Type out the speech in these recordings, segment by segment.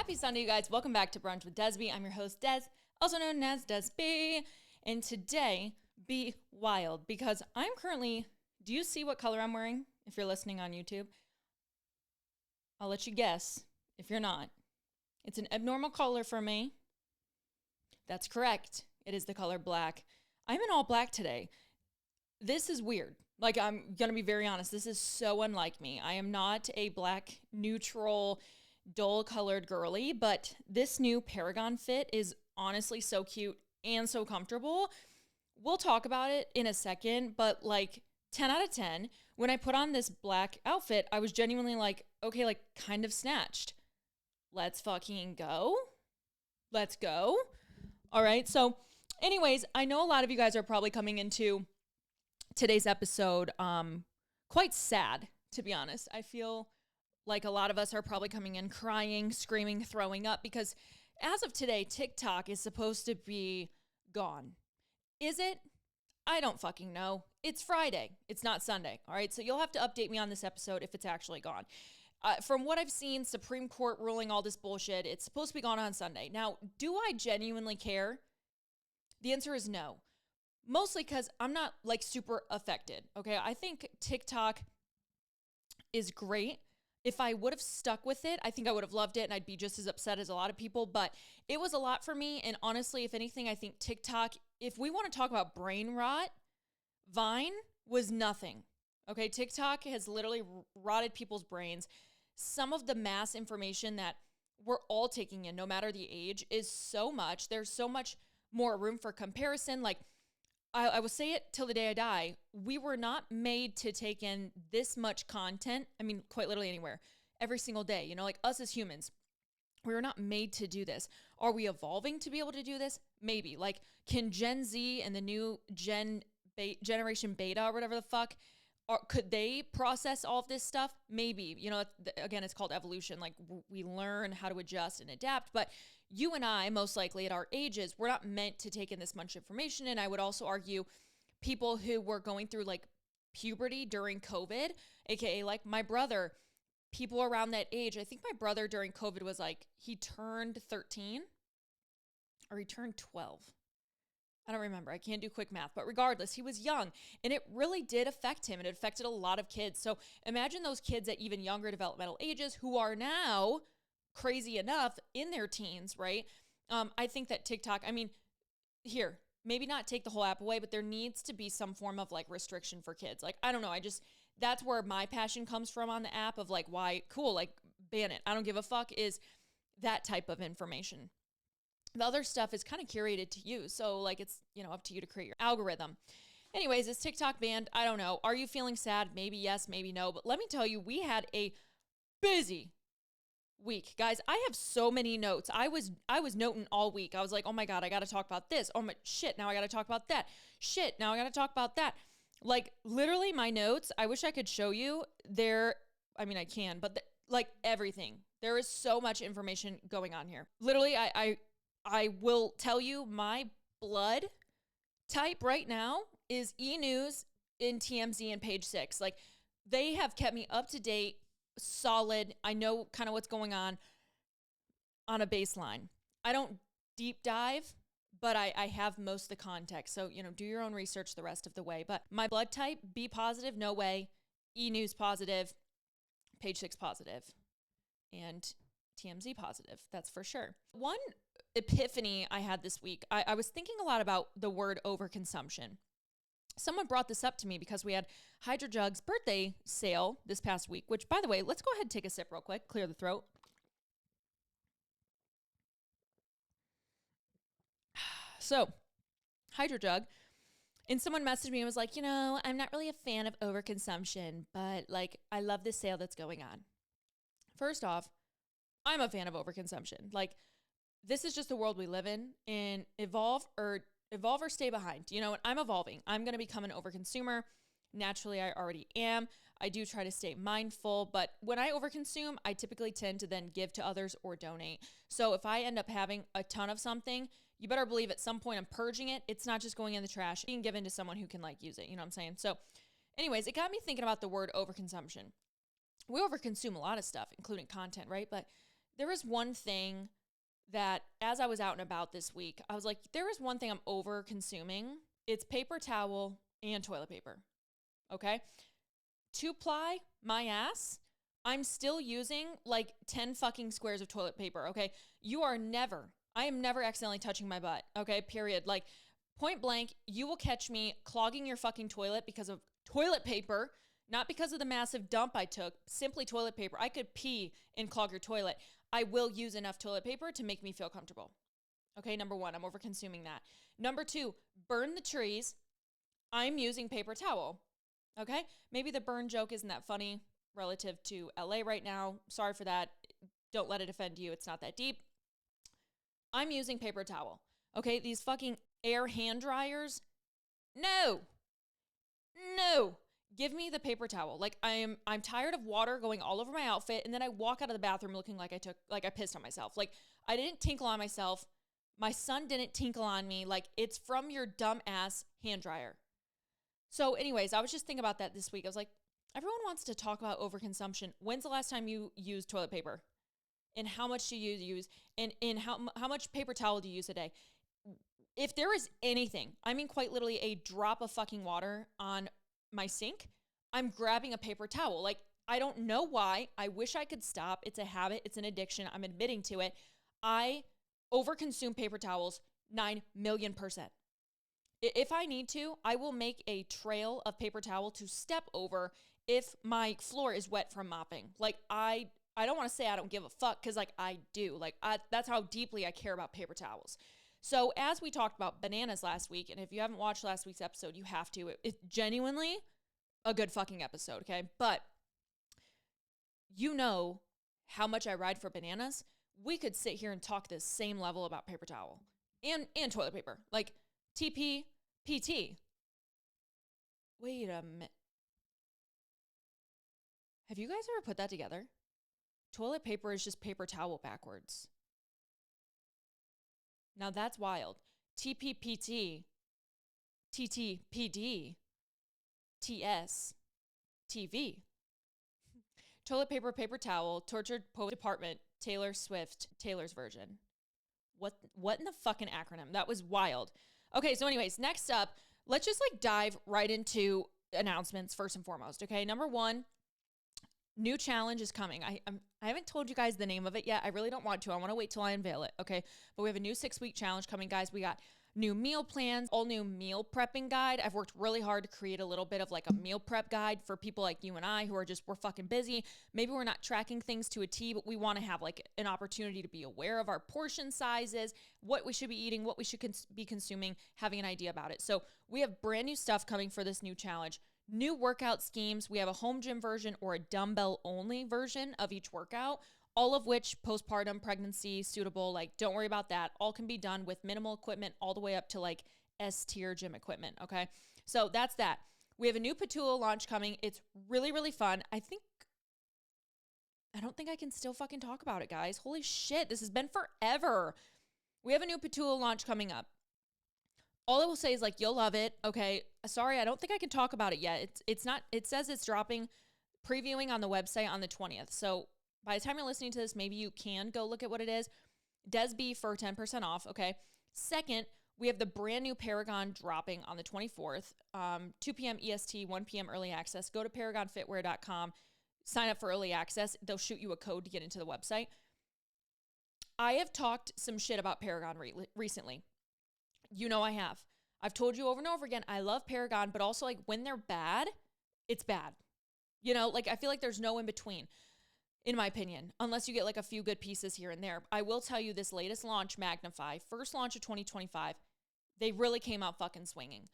Happy Sunday, you guys. Welcome back to Brunch with DESB. I'm your host, Des, also known as DESB. And today, be wild because I'm currently, do you see what color I'm wearing if you're listening on YouTube? I'll let you guess if you're not. It's an abnormal color for me. That's correct. It is the color black. I'm in all black today. This is weird. Like, I'm going to be very honest. This is so unlike me. I am not a black, neutral, dull-colored girly, but this new Paragon fit is honestly so cute and so comfortable. We'll talk about it in a second, but like 10 out of 10, when I put on this black outfit, I was genuinely like, okay, like kind of snatched. Let's fucking go. Let's go. All right. So anyways, I know a lot of you guys are probably coming into today's episode quite sad, to be honest. I feel like a lot of us are probably coming in crying, screaming, throwing up because as of today, TikTok is supposed to be gone. Is it? I don't fucking know. It's Friday. It's not Sunday. All right. So you'll have to update me on this episode if it's actually gone. From what I've seen, Supreme Court ruling all this bullshit, it's supposed to be gone on Sunday. Now, do I genuinely care? The answer is no. Mostly because I'm not like super affected. Okay. I think TikTok is great. If I would have stuck with it, I think I would have loved it and I'd be just as upset as a lot of people, but it was a lot for me. And honestly, if anything, I think TikTok, if we want to talk about brain rot, Vine was nothing. Okay. TikTok has literally rotted people's brains. Some of the mass information that we're all taking in, no matter the age, is so much. There's so much more room for comparison. Like, I will say it till the day I die. We were not made to take in this much content. I mean, quite literally anywhere, every single day, you know, like us as humans, we were not made to do this. Are we evolving to be able to do this? Maybe. Like, can Gen Z and the new generation beta or whatever the fuck, could they process all of this stuff? Maybe. You know, again, it's called evolution. Like, we learn how to adjust and adapt. But you and I, most likely at our ages, we're not meant to take in this much information. And I would also argue people who were going through like puberty during COVID, aka like my brother, people around that age. I think my brother during COVID was like, he turned 13 or he turned 12. I don't remember. I can't do quick math, but regardless, he was young and it really did affect him. And it affected a lot of kids. So imagine those kids at even younger developmental ages who are now crazy enough in their teens, right? I think that TikTok, I mean, here, maybe not take the whole app away, but there needs to be some form of like restriction for kids. Like, I don't know. That's where my passion comes from on the app of like, why, cool, like ban it. I don't give a fuck is that type of information. The other stuff is kind of curated to you. So like, it's, you know, up to you to create your algorithm. Anyways, is TikTok banned? I don't know. Are you feeling sad? Maybe yes, maybe no. But let me tell you, we had a busy week. Guys, I have so many notes. I was noting all week. I was like, oh my God, I got to talk about this. Oh my shit. Now I got to talk about that. Shit. Now I got to talk about that. Like literally my notes, I wish I could show you there. I mean, I can, but like everything, there is so much information going on here. Literally, I will tell you my blood type right now is E! News in TMZ and Page 6. Like they have kept me up to date, solid. I know kind of what's going on a baseline. I don't deep dive, but I have most of the context. So, you know, do your own research the rest of the way. But my blood type, B positive, no way. E! News positive, Page 6 positive, and TMZ positive. That's for sure. One epiphany I had this week, I was thinking a lot about the word overconsumption. Someone brought this up to me because we had Hydro Jug's birthday sale this past week, which, by the way, let's go ahead and take a sip real quick, clear the throat. So, Hydro Jug, and someone messaged me and was like, you know, I'm not really a fan of overconsumption, but like, I love this sale that's going on. First off, I'm a fan of overconsumption. Like, this is just the world we live in, and evolve or stay behind. You know, I'm evolving. I'm going to become an overconsumer. Naturally, I already am. I do try to stay mindful, but when I overconsume, I typically tend to then give to others or donate. So if I end up having a ton of something, you better believe at some point I'm purging it. It's not just going in the trash, being given to someone who can like use it. You know what I'm saying? So anyways, it got me thinking about the word overconsumption. We overconsume a lot of stuff, including content, right? But there is one thing that as I was out and about this week, I was like, there is one thing I'm over consuming. It's paper towel and toilet paper. Okay. 2-ply, my ass. I'm still using like 10 fucking squares of toilet paper. Okay. I am never accidentally touching my butt. Okay. Period. Like point blank, you will catch me clogging your fucking toilet because of toilet paper, not because of the massive dump I took, simply toilet paper. I could pee and clog your toilet. I will use enough toilet paper to make me feel comfortable. Okay, number one, I'm over consuming that. Number two, burn the trees. I'm using paper towel. Okay, maybe the burn joke isn't that funny relative to LA right now. Sorry for that. Don't let it offend you. It's not that deep. I'm using paper towel. Okay, these fucking air hand dryers. No. Give me the paper towel. Like I'm tired of water going all over my outfit, and then I walk out of the bathroom looking like I pissed on myself. Like I didn't tinkle on myself. My son didn't tinkle on me. Like it's from your dumb ass hand dryer. So anyways, I was just thinking about that this week. I was like, everyone wants to talk about overconsumption. When's the last time you used toilet paper? And how much do you use? And how much paper towel do you use a day? If there is anything, I mean quite literally a drop of fucking water on my sink, I'm grabbing a paper towel. Like, I don't know why. I wish I could stop. It's a habit. It's an addiction. I'm admitting to it. I overconsume paper towels 9,000,000%. If I need to, I will make a trail of paper towel to step over if my floor is wet from mopping. Like, I don't want to say I don't give a fuck because, like, I do. Like, that's how deeply I care about paper towels. So as we talked about bananas last week, and if you haven't watched last week's episode, you have to. It's genuinely a good fucking episode, okay? But you know how much I ride for bananas. We could sit here and talk this same level about paper towel and toilet paper. Like TP, PT. Wait a minute. Have you guys ever put that together? Toilet paper is just paper towel backwards. Now that's wild. TPPT, TTPD, TS, TV. Toilet paper, paper towel, tortured poet department, Taylor Swift, Taylor's version. What in the fucking acronym? That was wild. Okay, so anyways, next up, let's just like dive right into announcements first and foremost, okay? Number one, new challenge is coming. I haven't told you guys the name of it yet. I really don't want to. I want to wait till I unveil it, okay? But we have a new 6-week challenge coming, guys. We got new meal plans, all new meal prepping guide. I've worked really hard to create a little bit of like a meal prep guide for people like you and I who are we're fucking busy. Maybe we're not tracking things to a T, but we want to have like an opportunity to be aware of our portion sizes, what we should be eating, what we should be consuming, having an idea about it. So we have brand new stuff coming for this new challenge. New workout schemes. We have a home gym version or a dumbbell only version of each workout, all of which postpartum, pregnancy, suitable. Like, don't worry about that. All can be done with minimal equipment all the way up to like S-tier gym equipment. Okay. So that's that. We have a new Petula launch coming. It's really, really fun. I don't think I can still fucking talk about it, guys. Holy shit. This has been forever. We have a new Petula launch coming up. All I will say is like, you'll love it. Okay. Sorry, I don't think I can talk about it yet. It's not, it says it's dropping previewing on the website on the 20th. So by the time you're listening to this, maybe you can go look at what it is. DESB for 10% off. Okay. Second, we have the brand new Paragon dropping on the 24th, 2 p.m. EST, 1 p.m. early access. Go to paragonfitwear.com, sign up for early access. They'll shoot you a code to get into the website. I have talked some shit about Paragon recently. You know I have. I've told you over and over again, I love Paragon, but also like when they're bad, it's bad. You know, like I feel like there's no in between, in my opinion, unless you get like a few good pieces here and there. I will tell you this latest launch, Magnify, first launch of 2025, they really came out fucking swinging.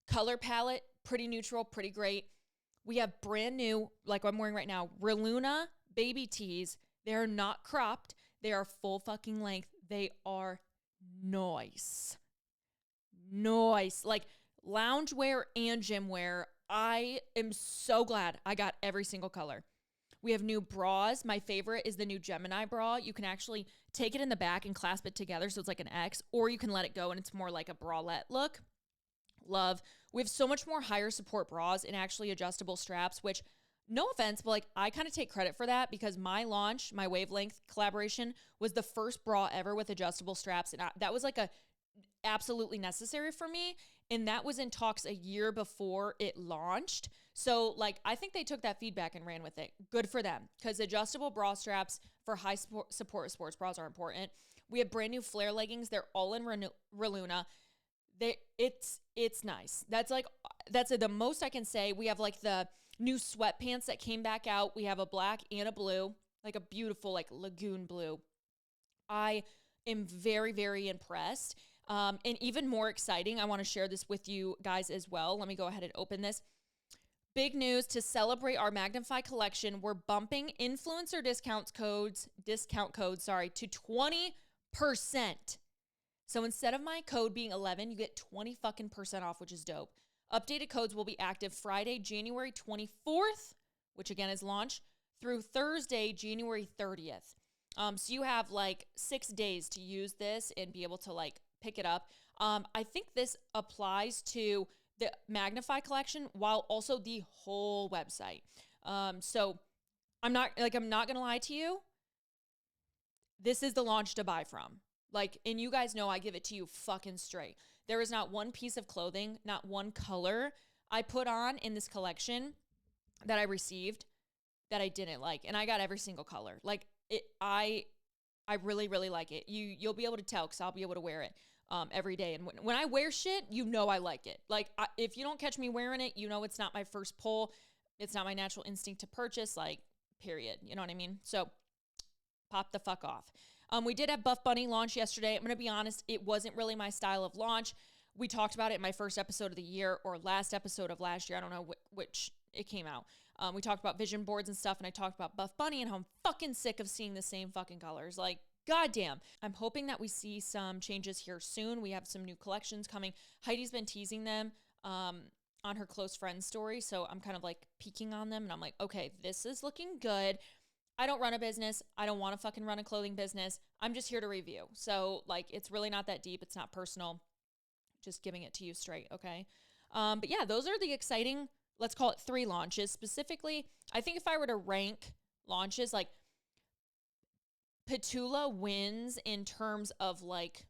Color palette, pretty neutral, pretty great. We have brand new, like I'm wearing right now, Reluna baby tees. They are not cropped. They are full fucking length. They are nice. Like loungewear and gym wear. I am so glad I got every single color. We have new bras. My favorite is the new Gemini bra. You can actually take it in the back and clasp it together so it's like an X, or you can let it go and it's more like a bralette look. Love. We have so much more higher support bras and actually adjustable straps, which no offense, but like I kind of take credit for that because my launch, my wavelength collaboration was the first bra ever with adjustable straps. And that was like a absolutely necessary for me. And that was in talks a year before it launched. So like, I think they took that feedback and ran with it. Good for them. Because adjustable bra straps for high support sports bras are important. We have brand new flare leggings. They're all in Reluna. It's nice. That's the most I can say. We have like the new sweatpants that came back out. We have a black and a blue, like a beautiful like lagoon blue. I am very, very impressed. And even more exciting, I want to share this with you guys as well. Let me go ahead and open this. Big news to celebrate our Magnify collection. We're bumping influencer discount codes to 20%. So instead of my code being 11, you get 20% off, which is dope. Updated codes will be active Friday, January 24th, which again is launch, through Thursday, January 30th. So you have like 6 days to use this and be able to like pick it up. I think this applies to the Magnify collection while also the whole website. So I'm not gonna lie to you. This is the launch to buy from. Like, and you guys know I give it to you fucking straight. There is not one piece of clothing, not one color I put on in this collection that I received that I didn't like. And I got every single color. Like I really, really like it. You'll be able to tell because I'll be able to wear it every day. And when I wear shit, you know I like it. Like if you don't catch me wearing it, you know it's not my first pull. It's not my natural instinct to purchase, like, period. You know what I mean? So pop the fuck off. We did have Buff Bunny launch yesterday. I'm going to be honest, it wasn't really my style of launch. We talked about it in my first episode of the year or last episode of last year. I don't know which it came out. We talked about vision boards and stuff, and I talked about Buff Bunny and how I'm fucking sick of seeing the same fucking colors. Like, goddamn. I'm hoping that we see some changes here soon. We have some new collections coming. Heidi's been teasing them on her close friends story, so I'm kind of like peeking on them, and I'm like, okay, this is looking good. I don't run a business. I don't want to fucking run a clothing business. I'm just here to review. So like, it's really not that deep. It's not personal. Just giving it to you straight. Okay. But yeah, those are the exciting, let's call it 3 launches. Specifically, I think if I were to rank launches, like Petula wins in terms of like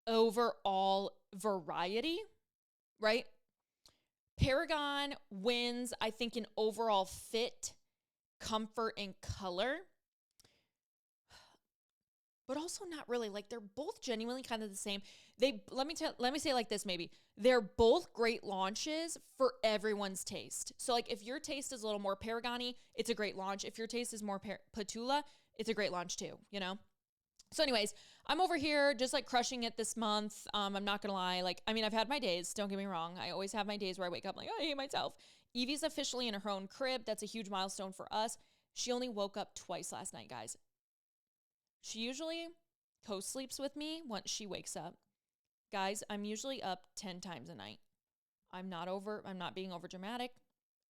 overall variety, right? Paragon wins, I think, in overall fit, comfort, and color, but also not really. Like, they're both genuinely kind of the same. Let me say it like this, maybe. They're both great launches for everyone's taste. So like, if your taste is a little more Paragon-y, it's a great launch. If your taste is more Petula, it's a great launch too, you know? So anyways, I'm over here just like crushing it this month. I'm not gonna lie. Like, I mean, I've had my days, don't get me wrong. I always have my days where I wake up like, oh, I hate myself. Evie's officially in her own crib. That's a huge milestone for us. She only woke up twice last night, guys. She usually co-sleeps with me once she wakes up. Guys, I'm usually up 10 times a night. I'm not being over dramatic.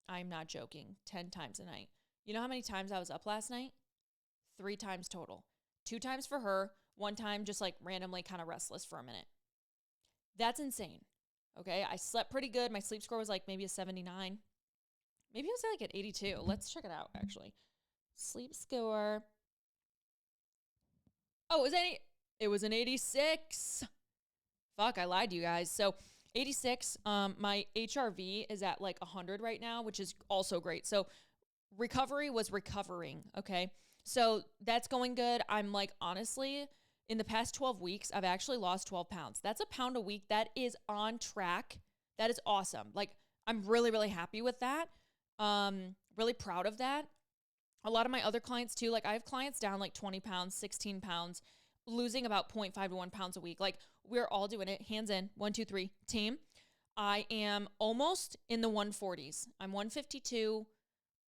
I'm not joking. 10 times a night. You know how many times I was up last night? 3 times total. 2 times for her, 1 time just like randomly kind of restless for a minute. That's insane. Okay, I slept pretty good. My sleep score was like maybe a 79. Maybe it was like an 82. Let's check it out, actually. Sleep score. Oh, it was an 86. Fuck, I lied to you guys. So 86, my HRV is at like 100 right now, which is also great. So recovery was recovering, okay? So that's going good. I'm like, honestly, in the past 12 weeks, I've actually lost 12 pounds. That's a pound a week. That is on track. That is awesome. Like, I'm really, really happy with that. Really proud of that. A lot of my other clients too, like I have clients down like 20 pounds, 16 pounds, losing about 0.5 to 1 pounds a week. Like, we're all doing it. Hands in, 1, 2, 3, team. I am almost in the 140s. I'm 152.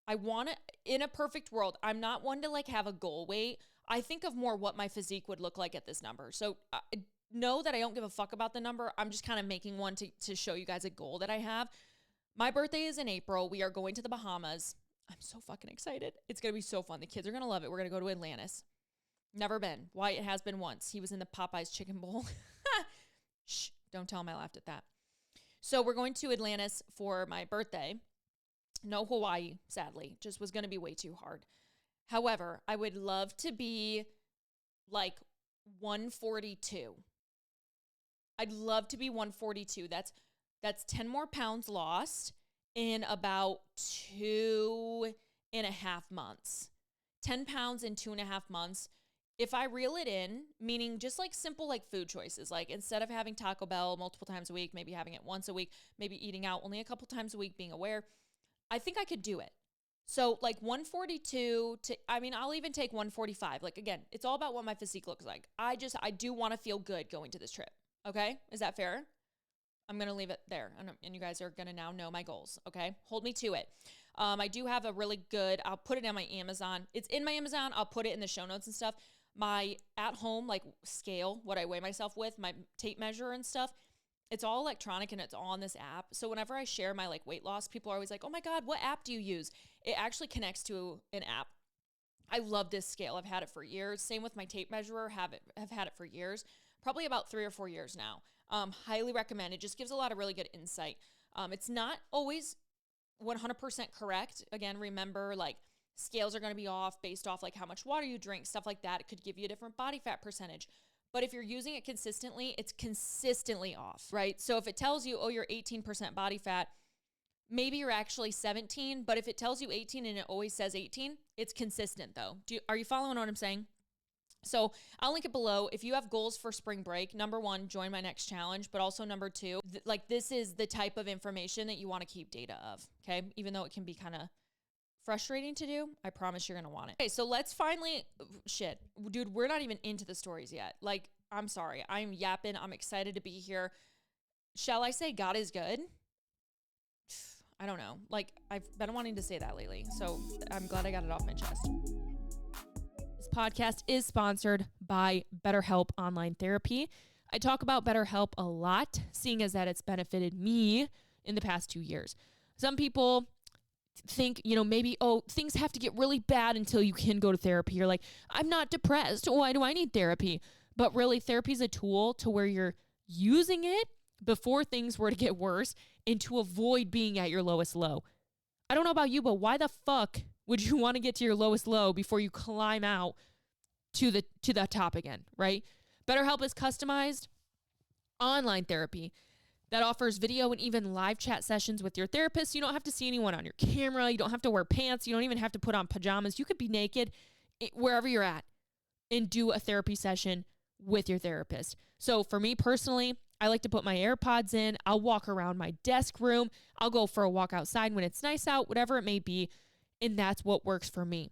I want to, in a perfect world, I'm not one to like have a goal weight. I think of more what my physique would look like at this number. So know that I don't give a fuck about the number. I'm just kind of making one to show you guys a goal that I have. My birthday is in April. We are going to the Bahamas. I'm so fucking excited. It's going to be so fun. The kids are going to love it. We're going to go to Atlantis. Never been. Wyatt has been once. He was in the Popeyes chicken bowl. Shh, don't tell him I laughed at that. So we're going to Atlantis for my birthday. No Hawaii, sadly. Just was going to be way too hard. However, I would love to be like 142. I'd love to be 142. That's 10 more pounds lost in about 2.5 months. 10 pounds in 2.5 months. If I reel it in, meaning just like simple like food choices, like instead of having Taco Bell multiple times a week, maybe having it once a week, maybe eating out only a couple times a week, being aware, I think I could do it. So like 142 to, I mean, I'll even take 145. Like again, it's all about what my physique looks like. I do want to feel good going to this trip. Okay. Is that fair? I'm going to leave it there. And you guys are going to now know my goals. Okay. Hold me to it. I do have a really good, I'll put it on my Amazon. It's in my Amazon. I'll put it in the show notes and stuff. My at home, like scale, what I weigh myself with, my tape measure and stuff. It's all electronic and it's all on this app. So whenever I share my like weight loss, people are always like, oh my God, what app do you use? It actually connects to an app. I love this scale. I've had it for years. Same with my tape measurer. Have had it for years, probably about 3 or 4 years now. Highly recommend. It just gives a lot of really good insight. It's not always 100% correct. Again, remember like scales are going to be off based off like how much water you drink, stuff like that. It could give you a different body fat percentage. But if you're using it consistently, it's consistently off, right? So if it tells you, oh, you're 18% body fat, maybe you're actually 17, but if it tells you 18 and it always says 18, it's consistent though. Are you following what I'm saying? So I'll link it below. If you have goals for spring break, number 1, join my next challenge, but also number 2, like this is the type of information that you want to keep data of, okay? Even though it can be kind of frustrating to do, I promise you're going to want it. Okay, so let's finally, dude, we're not even into the stories yet. Like, I'm sorry. I'm yapping. I'm excited to be here. Shall I say God is good? I don't know. Like, I've been wanting to say that lately, so I'm glad I got it off my chest. This podcast is sponsored by BetterHelp Online Therapy. I talk about BetterHelp a lot, seeing as that it's benefited me in the past 2 years. Some people think, maybe, oh, things have to get really bad until you can go to therapy. You're like, I'm not depressed. Why do I need therapy? But really, therapy is a tool to where you're using it before things were to get worse and to avoid being at your lowest low. I don't know about you, but why the fuck would you want to get to your lowest low before you climb out to the top again, right? BetterHelp is customized online therapy that offers video and even live chat sessions with your therapist. You don't have to see anyone on your camera. You don't have to wear pants. You don't even have to put on pajamas. You could be naked wherever you're at and do a therapy session with your therapist. So for me personally, I like to put my AirPods in. I'll walk around my desk room. I'll go for a walk outside when it's nice out, whatever it may be. And that's what works for me.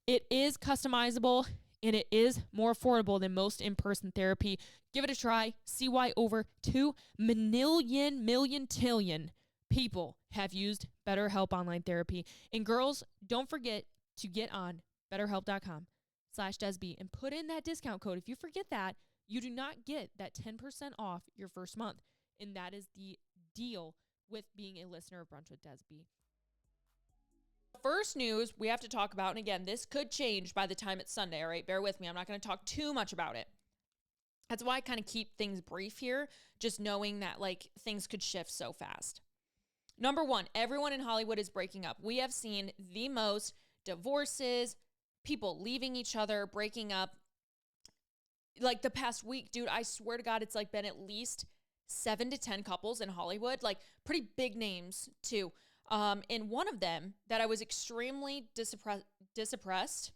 It is customizable and it is more affordable than most in-person therapy. Give it a try. See why over 2 million people have used BetterHelp Online Therapy. And girls, don't forget to get on BetterHelp.com/DESB and put in that discount code. If you forget that, you do not get that 10% off your first month. And that is the deal with being a listener of Brunch with Desb. First news we have to talk about, and again, this could change by the time it's Sunday, all right? Bear with me. I'm not going to talk too much about it. That's why I kind of keep things brief here, just knowing that like things could shift so fast. Number 1, everyone in Hollywood is breaking up. We have seen the most divorces, people leaving each other, breaking up. Like the past week, dude, I swear to God, it's like been at least 7 to 10 couples in Hollywood, like pretty big names too. And one of them that I was extremely disappressed.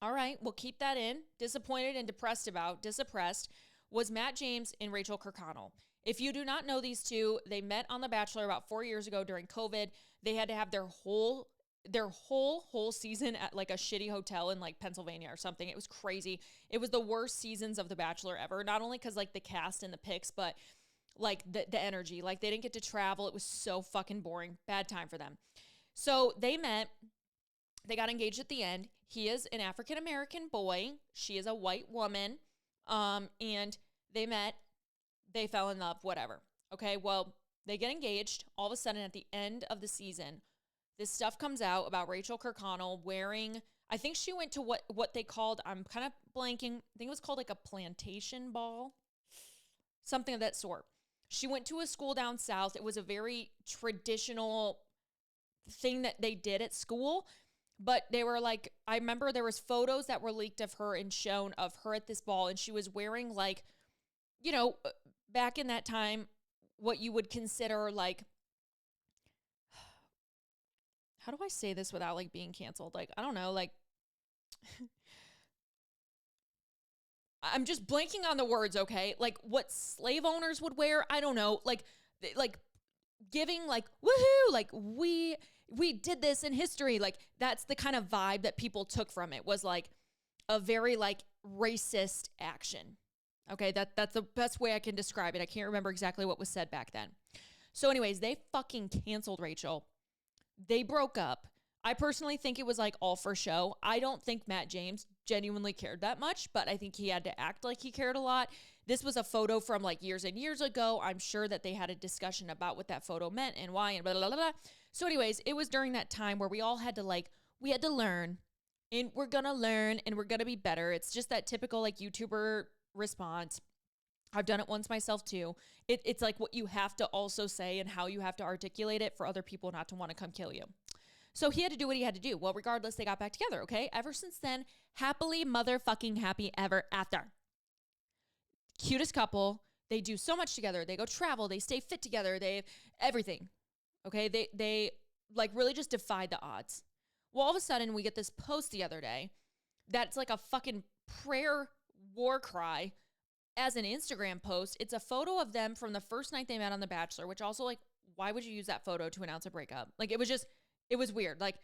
All right, we'll keep that in. Disappointed and depressed about. Disappressed was Matt James and Rachel Kirkconnell. If you do not know these two, they met on The Bachelor about 4 years ago during COVID. They had to have their whole season at like a shitty hotel in like Pennsylvania or something. It was crazy. It was the worst seasons of The Bachelor ever. Not only because like the cast and the pics, but like the energy. Like they didn't get to travel. It was so fucking boring. Bad time for them. So they met. They got engaged at the end. He is an African-American boy. She is a white woman. And they met. They fell in love, whatever. Okay, well, they get engaged. All of a sudden at the end of the season, this stuff comes out about Rachel Kirkconnell wearing, I think she went to what they called, I'm kind of blanking, I think it was called like a plantation ball, something of that sort. She went to a school down south. It was a very traditional thing that they did at school. But they were like, I remember there was photos that were leaked of her and shown of her at this ball. And she was wearing like, you know, back in that time, what you would consider like, how do I say this without like being canceled? Like, I don't know, like, I'm just blanking on the words, okay? Like what slave owners would wear, I don't know. Like giving like, woohoo, like we did this in history. Like that's the kind of vibe that people took from it, was like a very like racist action. Okay, that's the best way I can describe it. I can't remember exactly what was said back then. So anyways, they fucking canceled Rachel. They broke up. I personally think it was like all for show. I don't think Matt James genuinely cared that much, but I think he had to act like he cared a lot. This was a photo from like years and years ago. I'm sure that they had a discussion about what that photo meant and why and blah, blah, blah, blah. So anyways, it was during that time where we all had to like, we had to learn, and we're going to learn and we're going to be better. It's just that typical like YouTuber response. I've done it once myself too. It's like what you have to also say and how you have to articulate it for other people not to want to come kill you. So he had to do what he had to do. Well, regardless, they got back together, okay? Ever since then, happily motherfucking happy ever after. Cutest couple. They do so much together. They go travel. They stay fit together. They everything, okay? They like really just defied the odds. Well, all of a sudden, we get this post the other day that's like a fucking prayer war cry as an Instagram post. It's a photo of them from the first night they met on The Bachelor, which also like, why would you use that photo to announce a breakup? Like, it was weird. Like,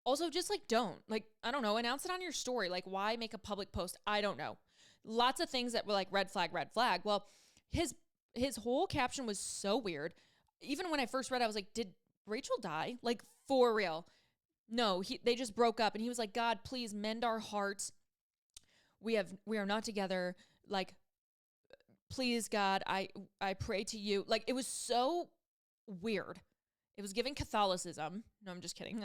also just like, don't, like, I don't know, announce it on your story. Like, why make a public post? I don't know. Lots of things that were like red flag, red flag. Well, his whole caption was so weird. Even when I first read it, I was like, did Rachel die? Like, for real. No, they just broke up, and he was like, God, please mend our hearts. We are not together. Like, please, God, I pray to you. Like, it was so weird. It was giving Catholicism. No, I'm just kidding.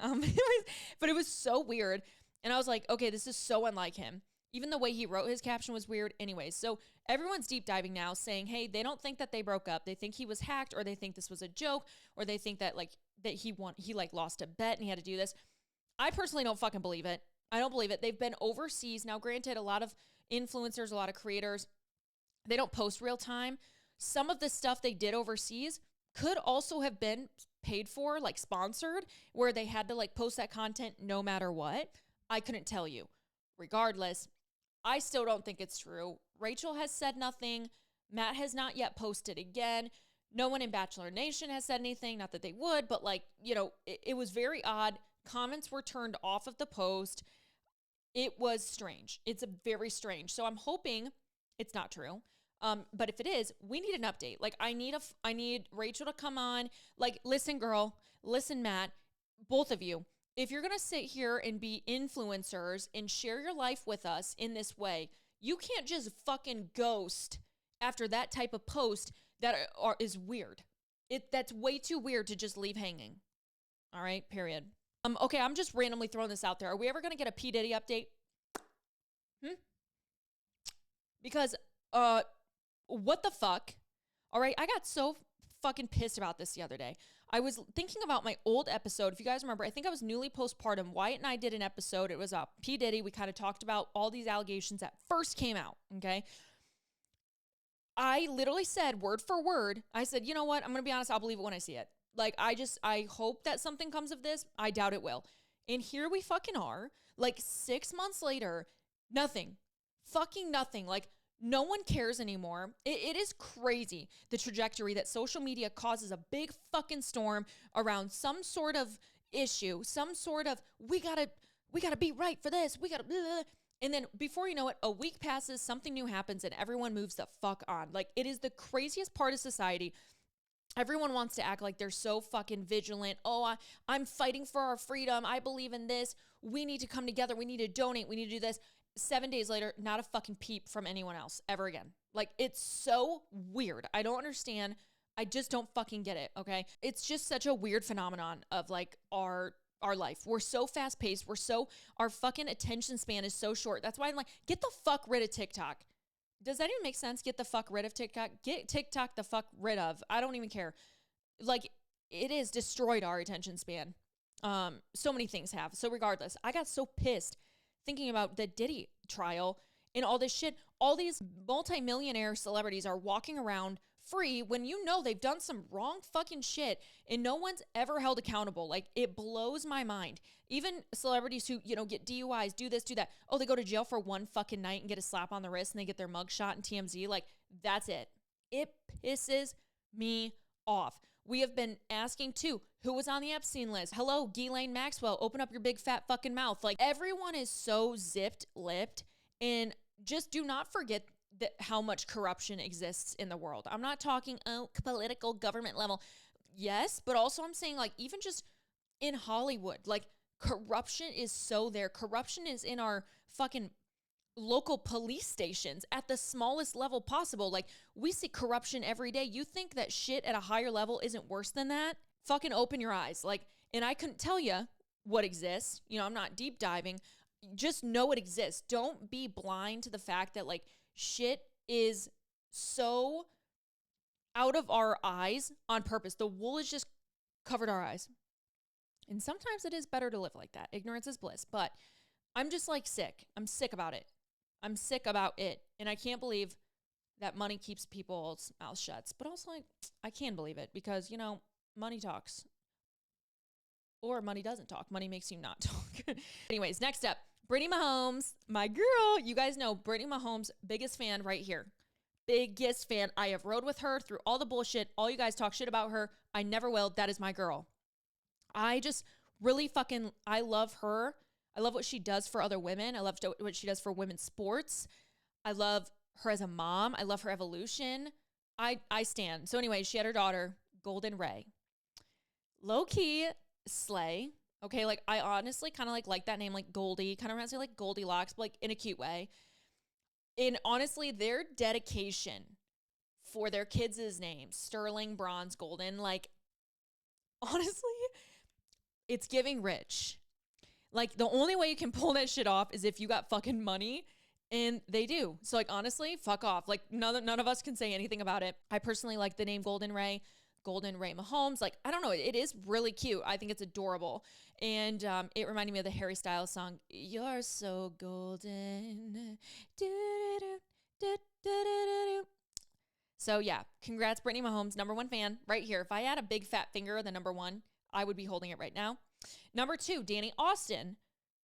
But it was so weird. And I was like, okay, this is so unlike him. Even the way he wrote his caption was weird. Anyways, so everyone's deep diving now saying, hey, they don't think that they broke up. They think he was hacked, or they think this was a joke, or they think that like that he like lost a bet and he had to do this. I personally don't fucking believe it. I don't believe it. They've been overseas. Now, granted, a lot of influencers, a lot of creators, they don't post real time. Some of the stuff they did overseas could also have been paid for, like sponsored, where they had to like post that content no matter what. I couldn't tell you. Regardless, I still don't think it's true. Rachel has said nothing. Matt has not yet posted again. No one in Bachelor Nation has said anything. Not that they would, but like, you know, it was very odd. Comments were turned off of the post. It was strange. It's a very strange. So I'm hoping it's not true. But if it is, we need an update. Like I need Rachel to come on. Like, listen, girl, listen, Matt, both of you. If you're going to sit here and be influencers and share your life with us in this way, you can't just fucking ghost after that type of post that is weird. That's way too weird to just leave hanging. All right, period. Okay, I'm just randomly throwing this out there. Are we ever going to get a Pdiddy update? Because, what the fuck? All right, I got so fucking pissed about this the other day. I was thinking about my old episode. If you guys remember, I think I was newly postpartum. Wyatt and I did an episode. It was P. Diddy. We kind of talked about all these allegations that first came out, okay? I literally said, word for word, I said, you know what? I'm going to be honest. I'll believe it when I see it. Like, I hope that something comes of this. I doubt it will. And here we fucking are, like 6 months later, nothing. Fucking nothing. Like, no one cares anymore. It is crazy, the trajectory that social media causes a big fucking storm around some sort of issue, some sort of, we gotta be right for this. We gotta, blah, blah. And then before you know it, a week passes, something new happens, and everyone moves the fuck on. Like, it is the craziest part of society. Everyone wants to act like they're so fucking vigilant. Oh, I'm fighting for our freedom. I believe in this. We need to come together. We need to donate. We need to do this. 7 days later, not a fucking peep from anyone else ever again. Like, it's so weird. I don't understand. I just don't fucking get it, okay? It's just such a weird phenomenon of like our life. We're so fast paced. Our fucking attention span is so short. That's why I'm like, get the fuck rid of TikTok. Does that even make sense? Get the fuck rid of TikTok. Get TikTok the fuck rid of. I don't even care. Like, it has destroyed our attention span. So many things have. So regardless, I got so pissed thinking about the Diddy trial and all this shit. All these multimillionaire celebrities are walking around free when you know they've done some wrong fucking shit and no one's ever held accountable. Like, it blows my mind. Even celebrities who, you know, get DUIs, do this, do that. Oh, they go to jail for one fucking night and get a slap on the wrist and they get their mugshot in TMZ. Like, that's it. It pisses me off. We have been asking too, who was on the Epstein list? Hello, Ghislaine Maxwell, open up your big fat fucking mouth. Like, everyone is so zipped-lipped, and just do not forget how much corruption exists in the world. I'm not talking, political government level. Yes, but also I'm saying, like, even just in Hollywood, like, corruption is so there. Corruption is in our fucking local police stations at the smallest level possible. Like, we see corruption every day. You think that shit at a higher level isn't worse than that? Fucking open your eyes. Like, and I couldn't tell you what exists. You know, I'm not deep diving. Just know it exists. Don't be blind to the fact that, like, shit is so out of our eyes on purpose. The wool has just covered our eyes. And sometimes it is better to live like that. Ignorance is bliss. But I'm just, like, sick. I'm sick about it. I'm sick about it. And I can't believe that money keeps people's mouths shut. But also, like, I can believe it because, you know, money talks. Or money doesn't talk. Money makes you not talk. Anyways, next up, Brittany Mahomes, my girl. You guys know Brittany Mahomes, biggest fan right here. Biggest fan. I have rode with her through all the bullshit. All you guys talk shit about her. I never will. That is my girl. I just really I love her. I love what she does for other women. I love what she does for women's sports. I love her as a mom. I love her evolution. I stand. So anyway, she had her daughter, Golden Raye. Low-key slay. Okay, like, I honestly kind of like that name, like Goldie. Kind of reminds me of, like, Goldilocks, but, like, in a cute way. And honestly, their dedication for their kids' names, Sterling, Bronze, Golden, like, honestly, it's giving rich. Like, the only way you can pull that shit off is if you got fucking money, and they do. So, like, honestly, fuck off. Like, none of us can say anything about it. I personally like the name Golden Raye Mahomes. Like, I don't know. It is really cute. I think it's adorable. And it reminded me of the Harry Styles song, You're So Golden. So, yeah. Congrats, Brittany Mahomes. #1 fan right here. If I had a big fat finger, the #1, I would be holding it right now. #2, Dani Austin,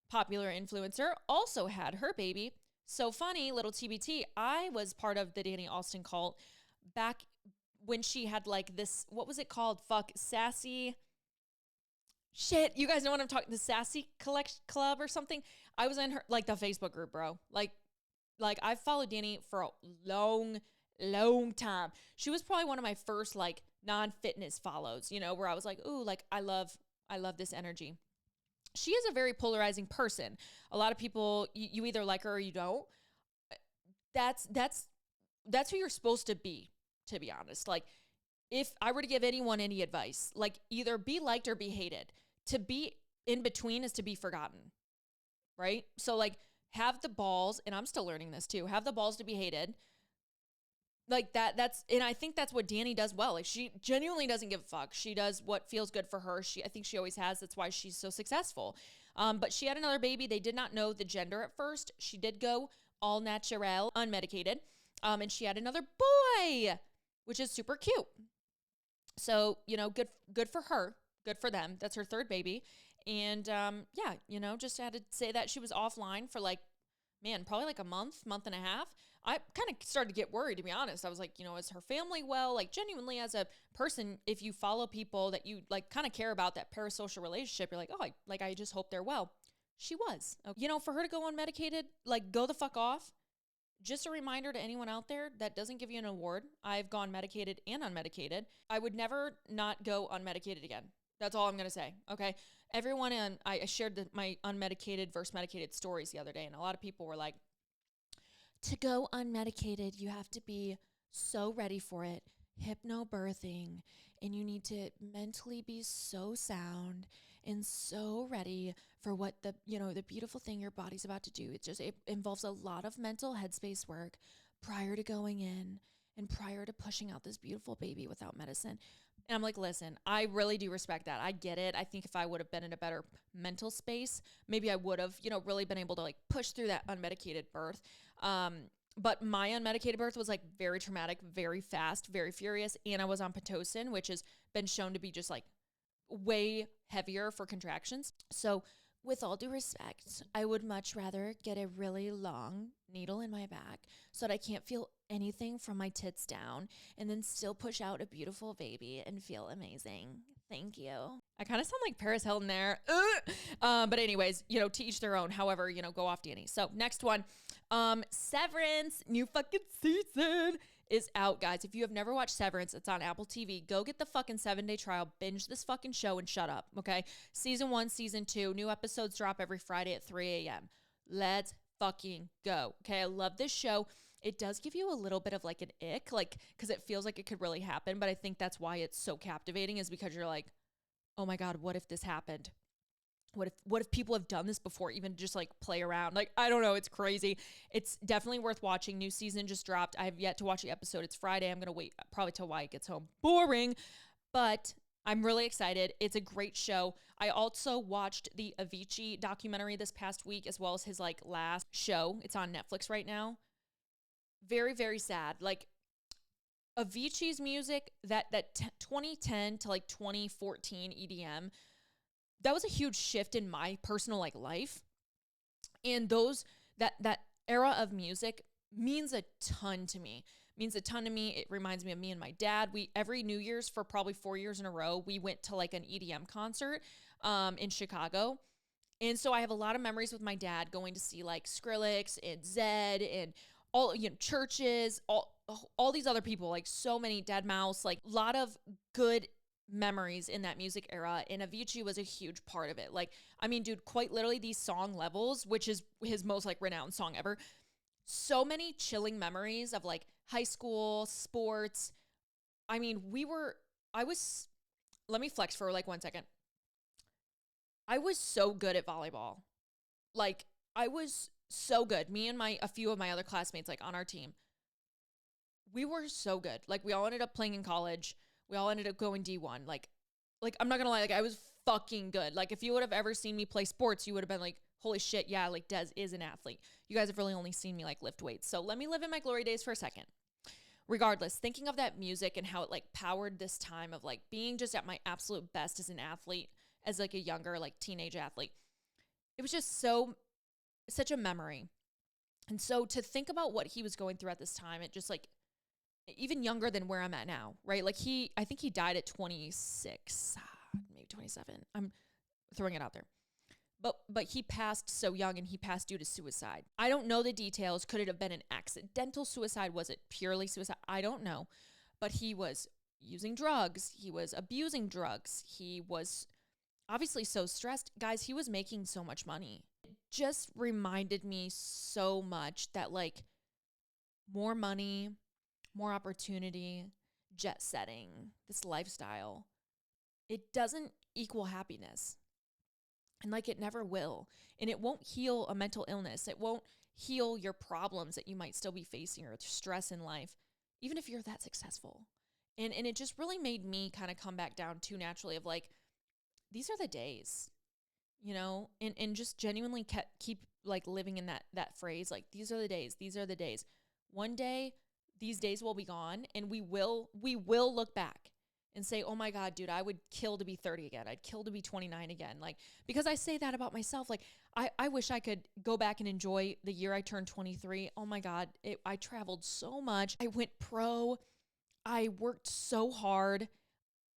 popular influencer, also had her baby. So funny, little TBT, I was part of the Dani Austin cult back when she had, like, this, what was it called? Sassy. Shit, you guys know what I'm talking, the Sassy Club or something? I was in her, like, the Facebook group, bro. Like I've followed Dani for a long time. She was probably one of my first, like, non-fitness follows, you know, where I was like, ooh, like, I love this energy. She is a very polarizing person. A lot of people, you either like her or you don't. That's who you're supposed to be honest. Like, if I were to give anyone any advice, like, either be liked or be hated. To be in between is to be forgotten, right? So, like, have the balls, and I'm still learning this too, have the balls to be hated. Like, and I think that's what Dani does well. Like, she genuinely doesn't give a fuck. She does what feels good for her. I think she always has. That's why she's so successful. But she had another baby. They did not know the gender at first. She did go all natural, unmedicated. And she had another boy, which is super cute. So, you know, good for her. Good for them. That's her third baby. And, yeah, you know, just had to say that she was offline for, like, man, probably like a month and a half. I kind of started to get worried, to be honest. I was like, you know, is her family well? Like, genuinely, as a person, if you follow people that you, like, kind of care about, that parasocial relationship, you're like, oh, I just hope they're well. She was. You know, for her to go unmedicated, like, go the fuck off. Just a reminder to anyone out there that doesn't give you an award. I've gone medicated and unmedicated. I would never not go unmedicated again. That's all I'm going to say. Okay. Everyone, I shared my unmedicated versus medicated stories the other day, and a lot of people were like, to go unmedicated, you have to be so ready for it, hypnobirthing, and you need to mentally be so sound and so ready for what the beautiful thing your body's about to do. It involves a lot of mental headspace work prior to going in and prior to pushing out this beautiful baby without medicine. And I'm like, listen, I really do respect that. I get it. I think if I would have been in a better mental space, maybe I would have, really been able to like push through that unmedicated birth. But my unmedicated birth was like very traumatic, very fast, very furious. And I was on Pitocin, which has been shown to be just like way heavier for contractions. So with all due respect, I would much rather get a really long needle in my back so that I can't feel anything from my tits down and then still push out a beautiful baby and feel amazing. Thank you. I kind of sound like Paris Hilton there. But anyways, to each their own. However, go off Dani. So next one, Severance, new fucking season is out, guys. If you have never watched Severance, it's on Apple TV. Go get the fucking 7-day trial, binge this fucking show and shut up, okay? Season 1, season 2, new episodes drop every Friday at 3 a.m. Let's fucking go, okay? I love this show. It does give you a little bit of like an ick, like, because it feels like it could really happen, but I think that's why it's so captivating, is because you're like, oh my God, what if this happened? What if people have done this before, even just like play around? Like, I don't know. It's crazy. It's definitely worth watching. New season just dropped. I have yet to watch the episode. It's Friday. I'm going to wait probably till Wyatt gets home. Boring. But I'm really excited. It's a great show. I also watched the Avicii documentary this past week, as well as his like last show. It's on Netflix right now. Very, very sad. Like, Avicii's music, that 2010 to like 2014 EDM, that was a huge shift in my personal like life. And that era of music means a ton to me. It reminds me of me and my dad. We every New Year's for probably 4 years in a row, we went to like an EDM concert in Chicago. And so I have a lot of memories with my dad going to see like Skrillex and Zed and all, churches, all these other people, like so many, Dead Mouse, like a lot of good memories in that music era, and Avicii was a huge part of it. Like, I mean, dude, quite literally these song Levels, which is his most like renowned song ever. So many chilling memories of like high school, sports. I mean, let me flex for like 1 second. I was so good at volleyball. Like, I was so good. Me and a few of my other classmates, like on our team, we were so good. Like, we all ended up playing in college. We all ended up going D1. Like I'm not gonna lie, like I was fucking good. Like, if you would have ever seen me play sports, you would have been like, holy shit, yeah, like Des is an athlete. You guys have really only seen me like lift weights. So let me live in my glory days for a second. Regardless, thinking of that music and how it like powered this time of like being just at my absolute best as an athlete, as like a younger, like teenage athlete. It was just such a memory. And so to think about what he was going through at this time, it just like, even younger than where I'm at now, right? Like I think he died at 26, maybe 27. I'm throwing it out there. But he passed so young, and he passed due to suicide. I don't know the details. Could it have been an accidental suicide? Was it purely suicide? I don't know. But he was using drugs. He was abusing drugs. He was obviously so stressed. Guys, he was making so much money. It just reminded me so much that like more money, more opportunity, jet setting, this lifestyle, it doesn't equal happiness. And like it never will. And it won't heal a mental illness. It won't heal your problems that you might still be facing or stress in life, even if you're that successful. And it just really made me kind of come back down too naturally of like, these are the days, and just genuinely keep like living in that phrase. Like, these are the days. One day, these days will be gone, and we will look back and say, oh my God, dude, I would kill to be 30 again. I'd kill to be 29 again. Like, because I say that about myself. Like, I wish I could go back and enjoy the year I turned 23. Oh my God, I traveled so much. I went pro. I worked so hard.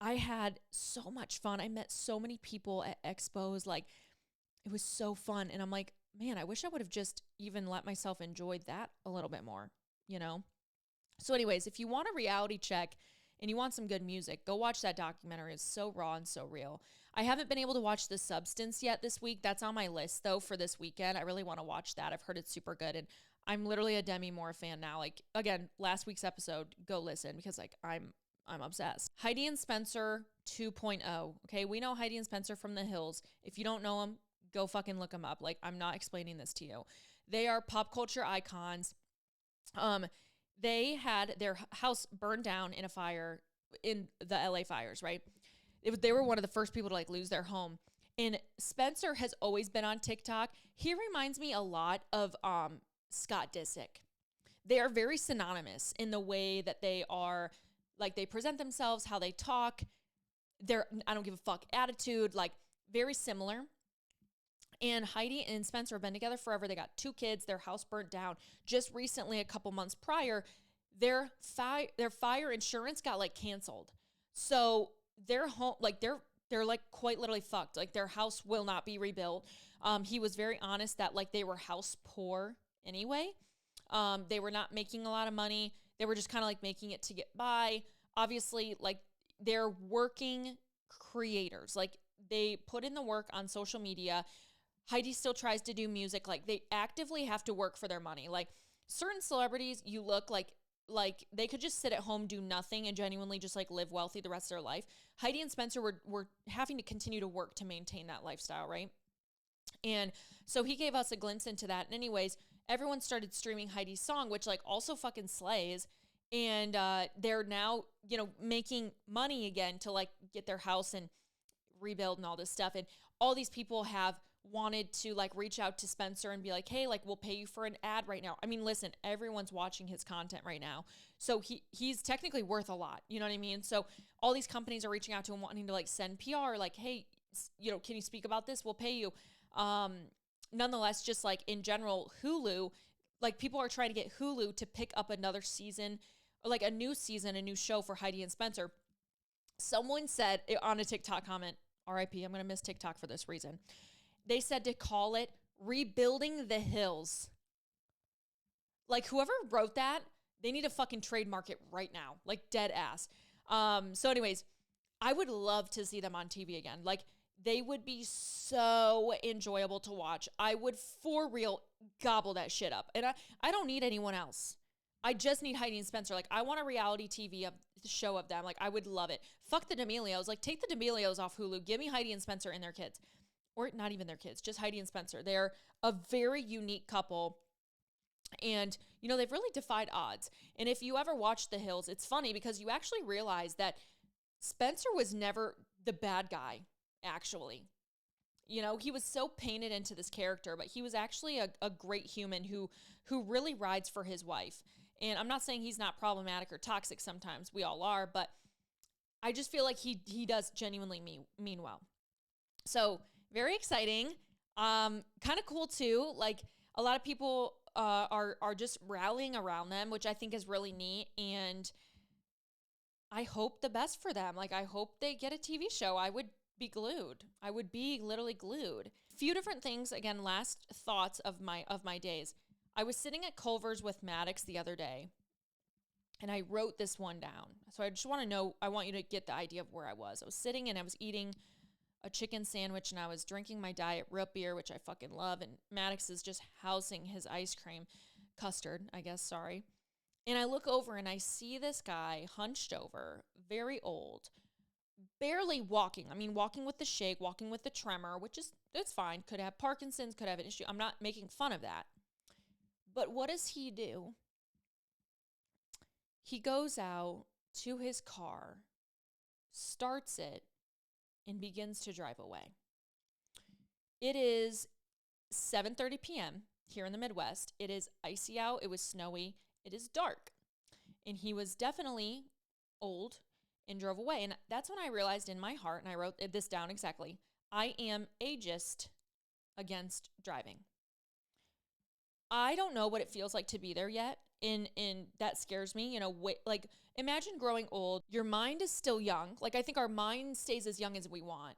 I had so much fun. I met so many people at expos. Like, it was so fun. And I'm like, man, I wish I would have just even let myself enjoy that a little bit more, So anyways, if you want a reality check and you want some good music, go watch that documentary. It's so raw and so real. I haven't been able to watch The Substance yet this week. That's on my list, though, for this weekend. I really want to watch that. I've heard it's super good. And I'm literally a Demi Moore fan now. Like, again, last week's episode, go listen, because like I'm obsessed. Heidi and Spencer 2.0. Okay, we know Heidi and Spencer from The Hills. If you don't know them, go fucking look them up. Like, I'm not explaining this to you. They are pop culture icons. They had their house burned down in a fire in the LA fires, right? They were one of the first people to like lose their home. And Spencer has always been on TikTok. He reminds me a lot of Scott Disick. They are very synonymous in the way that they are, like they present themselves, how they talk, their I don't give a fuck attitude, like very similar. And Heidi and Spencer have been together forever. They got 2 kids. Their house burnt down. Just recently, a couple months prior, their fire insurance got like canceled. So their home, like they're like quite literally fucked. Like their house will not be rebuilt. He was very honest that like they were house poor anyway. They were not making a lot of money. They were just kind of like making it to get by. Obviously, like they're working creators. Like they put in the work on social media. Heidi still tries to do music. Like they actively have to work for their money. Like certain celebrities, you look like they could just sit at home, do nothing, and genuinely just like live wealthy the rest of their life. Heidi and Spencer were having to continue to work to maintain that lifestyle, right? And so he gave us a glimpse into that. And anyways, everyone started streaming Heidi's song, which like also fucking slays. And they're now, you know, making money again to like get their house and rebuild and all this stuff. And all these people have wanted to like reach out to Spencer and be like, hey, like we'll pay you for an ad right now. I mean, listen, everyone's watching his content right now. So he's technically worth a lot. You know what I mean? So all these companies are reaching out to him wanting to like send PR, like, hey, you know, can you speak about this? We'll pay you. Nonetheless, just like in general, Hulu, like people are trying to get Hulu to pick up another season or like a new season, a new show for Heidi and Spencer. Someone said on a TikTok comment, RIP, I'm going to miss TikTok for this reason. They said to call it Rebuilding the Hills. Like whoever wrote that, they need to fucking trademark it right now. Like dead ass. So anyways, I would love to see them on TV again. Like they would be so enjoyable to watch. I would for real gobble that shit up. And I don't need anyone else. I just need Heidi and Spencer. Like I want a reality TV show of them. Like I would love it. Fuck the D'Amelios. Like take the D'Amelios off Hulu. Give me Heidi and Spencer and their kids. Or not even their kids, just Heidi and Spencer. They're a very unique couple. And, you know, they've really defied odds. And if you ever watch The Hills, it's funny because you actually realize that Spencer was never the bad guy, actually. You know, he was so painted into this character, but he was actually a great human who really rides for his wife. And I'm not saying he's not problematic or toxic sometimes. We all are. But I just feel like he does genuinely mean well. So very exciting. Kind of cool too. Like a lot of people are just rallying around them, which I think is really neat. And I hope the best for them. Like I hope they get a TV show. I would be glued. I would be literally glued. Few different things. Again, last thoughts of my days. I was sitting at Culver's with Maddox the other day, and I wrote this one down. So I just want to know. I want you to get the idea of where I was. I was sitting and I was eating a chicken sandwich and I was drinking my diet root beer, which I fucking love. And Maddox is just housing his ice cream, custard, I guess, sorry. And I look over and I see this guy hunched over, very old, barely walking. I mean, walking with the shake, walking with the tremor, which is, it's fine. Could have Parkinson's, could have an issue. I'm not making fun of that. But what does he do? He goes out to his car, starts it, and begins to drive away. It is 7:30 p.m. here in the Midwest. It is icy out. It was snowy. It is dark. And he was definitely old and drove away. And that's when I realized in my heart, and I wrote this down exactly, I am ageist against driving. I don't know what it feels like to be there yet. And that scares me, you know, like imagine growing old, your mind is still young. Like I think our mind stays as young as we want,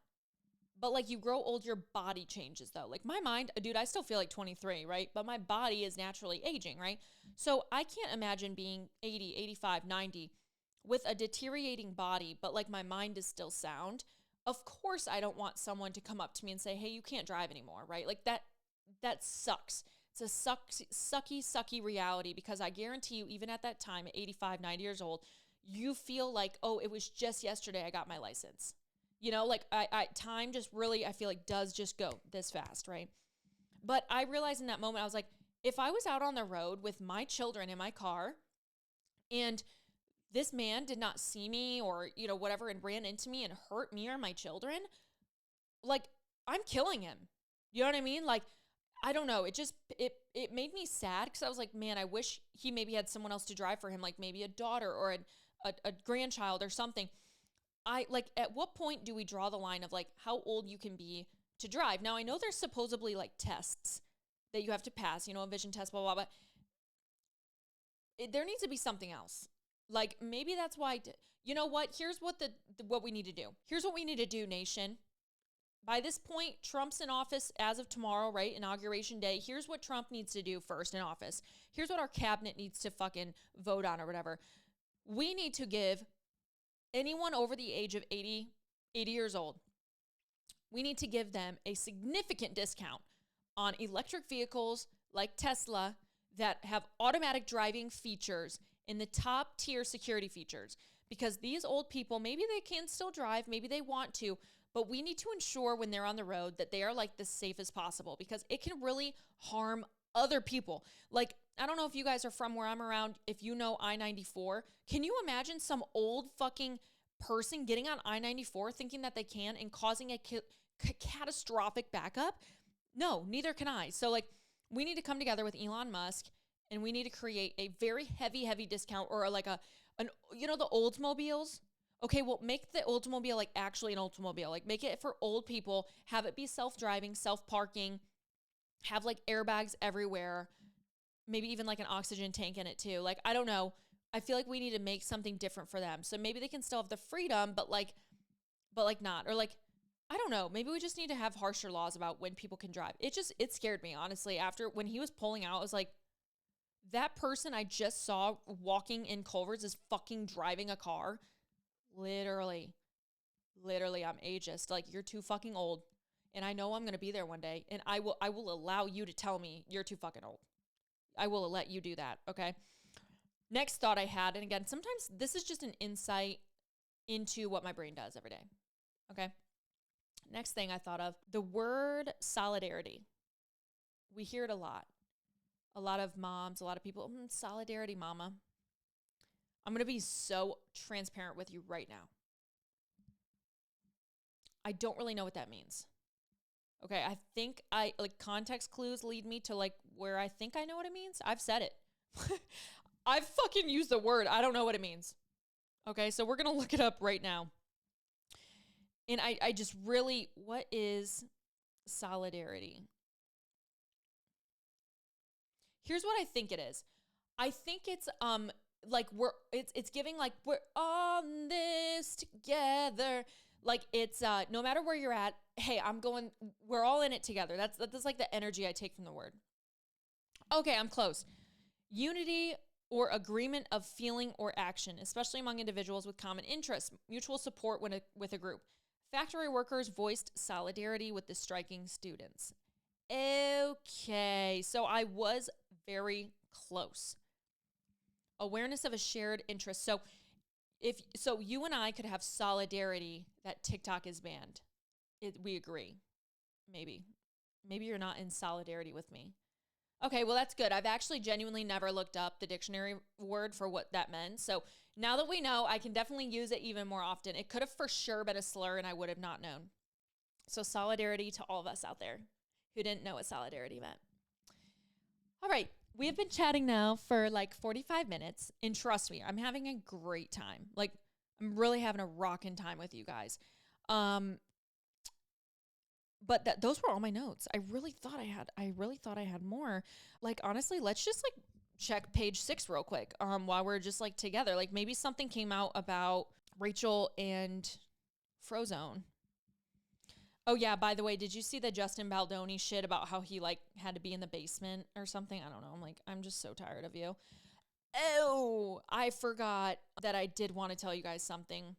but like you grow old, your body changes though. Like my mind, dude, I still feel like 23, right? But my body is naturally aging, right? So I can't imagine being 80, 85, 90 with a deteriorating body, but like my mind is still sound. Of course, I don't want someone to come up to me and say, hey, you can't drive anymore, right? Like that sucks. It's a sucky reality because I guarantee you, even at that time, at 85, 90 years old, you feel like, oh, it was just yesterday I got my license. You know, like time just really, I feel like does just go this fast, right? But I realized in that moment, I was like, if I was out on the road with my children in my car and this man did not see me or, you know, whatever, and ran into me and hurt me or my children, like, I'm killing him. You know what I mean? Like, I don't know. It made me sad because I was like, man, I wish he maybe had someone else to drive for him, like maybe a daughter or a grandchild or something. At what point do we draw the line of like how old you can be to drive? Now, I know there's supposedly like tests that you have to pass, you know, a vision test, blah, blah, blah. There needs to be something else. Like, maybe that's why, you know what? Here's what what we need to do. Here's what we need to do, nation. By this point, Trump's in office as of tomorrow, right? Inauguration day. Here's what Trump needs to do first in office. Here's what our cabinet needs to fucking vote on or whatever. We need to give anyone over the age of 80 years old, we need to give them a significant discount on electric vehicles like Tesla that have automatic driving features in the top tier security features. Because these old people, maybe they can still drive, maybe they want to, but we need to ensure when they're on the road that they are like the safest possible because it can really harm other people. Like, I don't know if you guys are from where I'm around, if you know I-94, can you imagine some old fucking person getting on I-94 thinking that they can and causing a catastrophic backup? No, neither can I. So like, we need to come together with Elon Musk and we need to create a very heavy discount or like you know, the Oldsmobiles? Okay, well, make the Oldsmobile like actually an Oldsmobile. Like make it for old people, have it be self-driving, self-parking, have like airbags everywhere, maybe even like an oxygen tank in it too. Like, I don't know. I feel like we need to make something different for them. So maybe they can still have the freedom, but not. Or like, I don't know. Maybe we just need to have harsher laws about when people can drive. It scared me, honestly. After when he was pulling out, I was like, that person I just saw walking in Culver's is fucking driving a car. Literally, I'm ageist. Like, you're too fucking old. And I know I'm going to be there one day. And I will allow you to tell me you're too fucking old. I will let you do that, okay? Next thought I had, and again, sometimes this is just an insight into what my brain does every day, okay? Next thing I thought of, the word solidarity. We hear it a lot. A lot of moms, a lot of people, solidarity, mama. I'm going to be so transparent with you right now. I don't really know what that means. Okay, I think context clues lead me to like where I think I know what it means. I've said it. I've fucking used the word. I don't know what it means. Okay, so we're going to look it up right now. And I just really, what is solidarity? Here's what I think it is. I think it's like it's giving like we're on this together. Like it's no matter where you're at, hey, we're all in it together. That's like the energy I take from the word. Okay, I'm close. Unity or agreement of feeling or action, especially among individuals with common interests, mutual support with a group. Factory workers voiced solidarity with the striking students. Okay, so I was very close. Awareness of a shared interest. So so you and I could have solidarity that TikTok is banned. We agree. Maybe you're not in solidarity with me. Okay, well, that's good. I've actually genuinely never looked up the dictionary word for what that meant. So now that we know, I can definitely use it even more often. It could have for sure been a slur and I would have not known. So solidarity to all of us out there who didn't know what solidarity meant. All right, we have been chatting now for like 45 minutes. And trust me, I'm having a great time. Like, I'm really having a rockin' time with you guys. But those were all my notes. I really thought I had more. Like, honestly, let's just like check page 6 real quick. While we're just like together, like maybe something came out about Rachel and Frozone. Oh yeah, by the way, did you see the Justin Baldoni shit about how he like had to be in the basement or something? I don't know. I'm just so tired of you. Oh, I forgot that I did want to tell you guys something.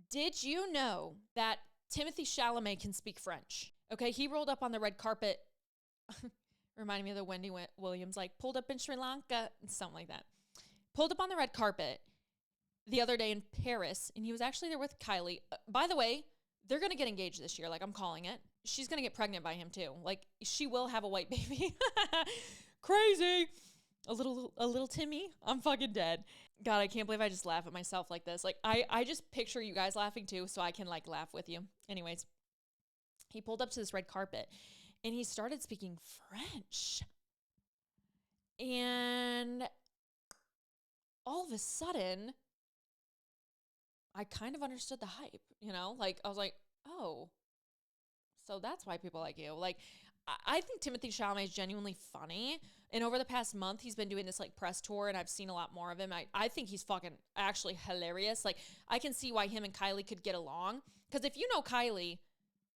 Did you know that Timothee Chalamet can speak French? Okay, he rolled up on the red carpet. Reminding me of the Wendy Williams, like pulled up in Sri Lanka, something like that. Pulled up on the red carpet the other day in Paris, and he was actually there with Kylie. By the way, they're going to get engaged this year. Like, I'm calling it. She's going to get pregnant by him too. Like, she will have a white baby. Crazy. A little Timmy. I'm fucking dead. God, I can't believe I just laugh at myself like this. Like I just picture you guys laughing too, so I can like laugh with you. Anyways, he pulled up to this red carpet and he started speaking French. And all of a sudden, I kind of understood the hype, you know? Like, I was like, oh, so that's why people like you. Like, I think Timothee Chalamet is genuinely funny. And over the past month, he's been doing this, like, press tour, and I've seen a lot more of him. I think he's fucking actually hilarious. Like, I can see why him and Kylie could get along. Because if you know Kylie,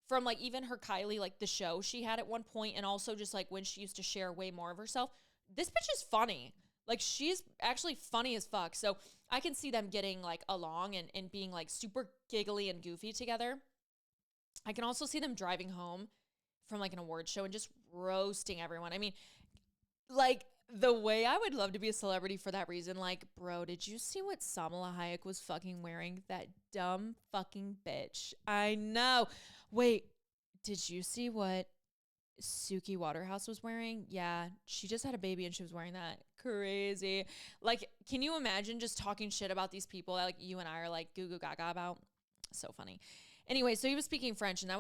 from, like, even her Kylie, like, the show she had at one point, and also just, like, when she used to share way more of herself, this bitch is funny. Like, she's actually funny as fuck. So I can see them getting, like, along and being, like, super giggly and goofy together. I can also see them driving home from, like, an award show and just roasting everyone. I mean, like, the way I would love to be a celebrity for that reason, like, bro, did you see what Salma Hayek was fucking wearing? That dumb fucking bitch. I know. Wait, did you see what Suki Waterhouse was wearing? Yeah, she just had a baby and she was wearing that. Crazy. Like, can you imagine just talking shit about these people that, like, you and I are like goo goo gaga about? So funny. Anyway, so he was speaking French, and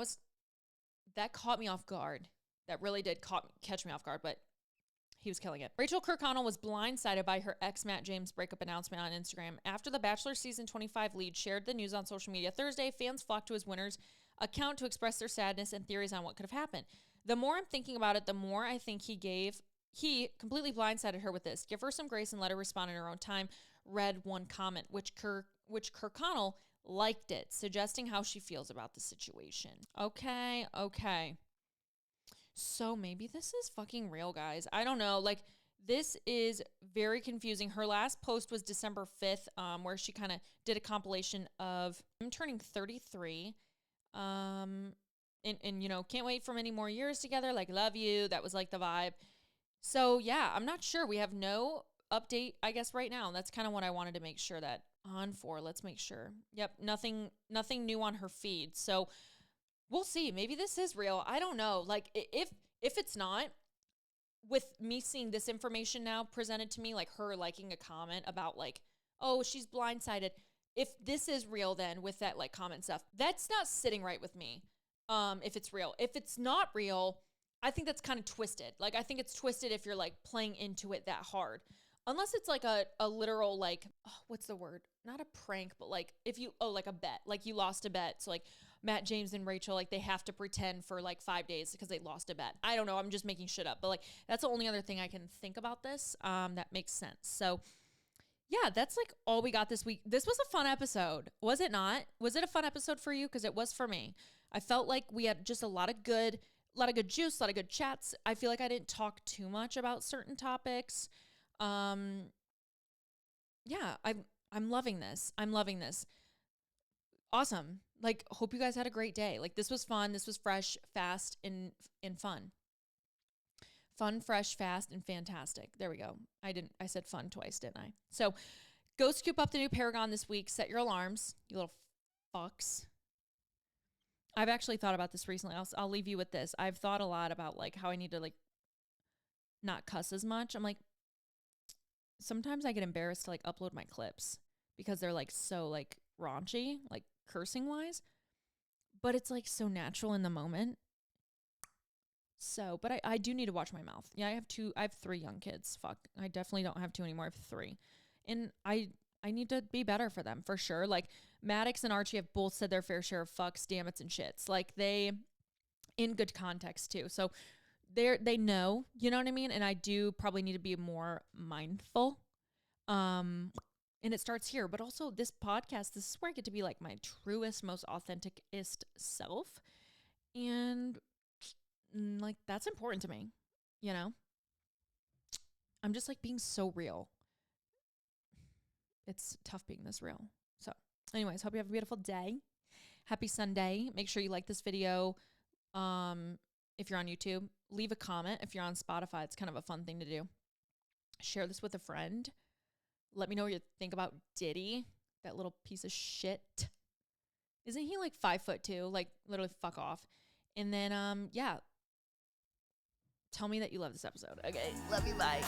that caught me off guard. That really did catch me off guard, but he was killing it. Rachel Kirkconnell was blindsided by her ex Matt James breakup announcement on Instagram. After the Bachelor Season 25 lead shared the news on social media Thursday, fans flocked to his winner's account to express their sadness and theories on what could have happened. The more I'm thinking about it, the more I think he completely blindsided her with this. Give her some grace and let her respond in her own time. Read one comment, which Kirkconnell liked it, suggesting how she feels about the situation. Okay. So maybe this is fucking real, guys. I don't know. Like, this is very confusing. Her last post was December 5th, where she kind of did a compilation of him turning 33. And you know, can't wait for many more years together. Like, love you. That was like the vibe. So yeah, I'm not sure. We have no update, I guess, right now. That's kind of what I wanted to make sure that on for. Let's make sure. Yep. Nothing new on her feed. So we'll see. Maybe this is real. I don't know. Like, if it's not, with me seeing this information now presented to me, like her liking a comment about like, oh, she's blindsided. If this is real, then with that like comment stuff, that's not sitting right with me. If it's real. If it's not real, I think that's kind of twisted. Like, I think it's twisted if you're like playing into it that hard. Unless it's like a literal, like, oh, what's the word? Not a prank, but like like a bet. Like, you lost a bet. So like Matt James and Rachel, like, they have to pretend for like 5 days because they lost a bet. I don't know. I'm just making shit up. But like, that's the only other thing I can think about this that makes sense. So yeah, that's like all we got this week. This was a fun episode. Was it not? Was it a fun episode for you? Because it was for me. I felt like we had just a lot of good juice, a lot of good chats. I feel like I didn't talk too much about certain topics. Yeah, I'm loving this. Awesome. Like, hope you guys had a great day. Like, this was fun. This was fresh, fast, and fun. Fun, fresh, fast, and fantastic. There we go. I said fun twice, didn't I? So go scoop up the new Paragon this week. Set your alarms, you little fucks. I've actually thought about this recently. I'll leave you with this. I've thought a lot about like how I need to like not cuss as much. I'm like, sometimes I get embarrassed to like upload my clips because they're like so like raunchy, like cursing wise, but it's like so natural in the moment. So, but I do need to watch my mouth. Yeah, I have 3 young kids. Fuck. I definitely don't have 2 anymore. I have 3. And I need to be better for them for sure. Like, Maddox and Archie have both said their fair share of fucks, damn it's, and shits. Like, they, in good context too. So they know, you know what I mean? And I do probably need to be more mindful. And it starts here, but also this podcast, this is where I get to be like my truest, most authenticist self. And like, that's important to me, you know? I'm just like being so real. It's tough being this real. So anyways, hope you have a beautiful day. Happy Sunday. Make sure you like this video. If you're on YouTube, leave a comment. If you're on Spotify, it's kind of a fun thing to do. Share this with a friend. Let me know what you think about Diddy, that little piece of shit. Isn't he like 5'2"? Like, literally fuck off. And then, yeah. Tell me that you love this episode. Okay. Love you. Bye.